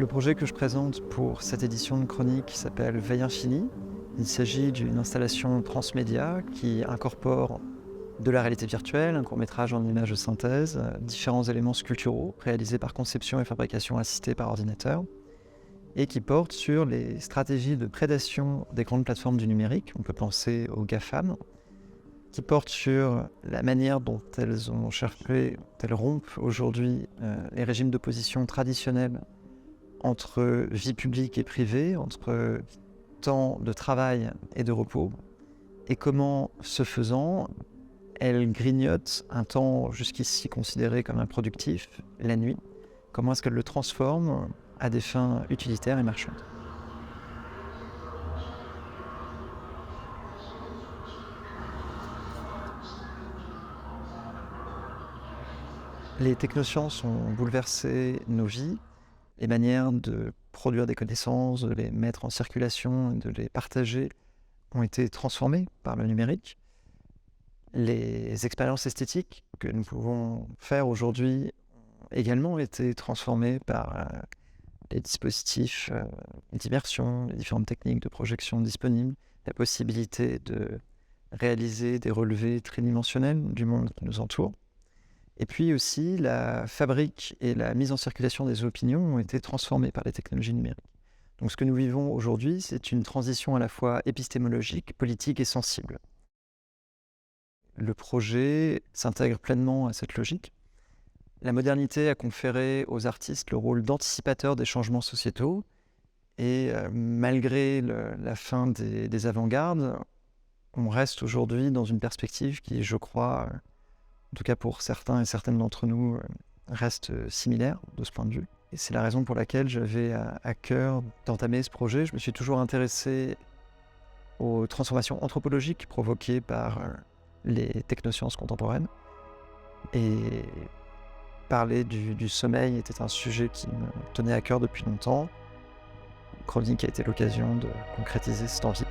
Le projet que je présente pour cette édition de chronique s'appelle Veille Infinie. Il s'agit d'une installation transmédia qui incorpore de la réalité virtuelle, un court-métrage en images de synthèse, différents éléments sculpturaux réalisés par conception et fabrication assistée par ordinateur, et qui porte sur les stratégies de prédation des grandes plateformes du numérique, on peut penser aux GAFAM, qui porte sur la manière dont elles ont cherché, elles rompent aujourd'hui les régimes d'opposition traditionnels entre vie publique et privée, entre temps de travail et de repos, et comment, ce faisant, elles grignotent un temps jusqu'ici considéré comme improductif, la nuit. Comment est-ce qu'elles le transforment à des fins utilitaires et marchandes. Les technosciences ont bouleversé nos vies, les manières de produire des connaissances, de les mettre en circulation, de les partager ont été transformées par le numérique. Les expériences esthétiques que nous pouvons faire aujourd'hui ont également été transformées par les dispositifs d'immersion, les différentes techniques de projection disponibles, la possibilité de réaliser des relevés tridimensionnels du monde qui nous entoure. Et puis aussi, la fabrique et la mise en circulation des opinions ont été transformées par les technologies numériques. Donc ce que nous vivons aujourd'hui, c'est une transition à la fois épistémologique, politique et sensible. Le projet s'intègre pleinement à cette logique. La modernité a conféré aux artistes le rôle d'anticipateurs des changements sociétaux et malgré la fin des avant-gardes, on reste aujourd'hui dans une perspective qui, je crois, en tout cas pour certains et certaines d'entre nous, reste similaire de ce point de vue. Et c'est la raison pour laquelle j'avais à cœur d'entamer ce projet. Je me suis toujours intéressé aux transformations anthropologiques provoquées par les technosciences contemporaines. Et parler du sommeil était un sujet qui me tenait à cœur depuis longtemps. Chronique a été l'occasion de concrétiser cette envie.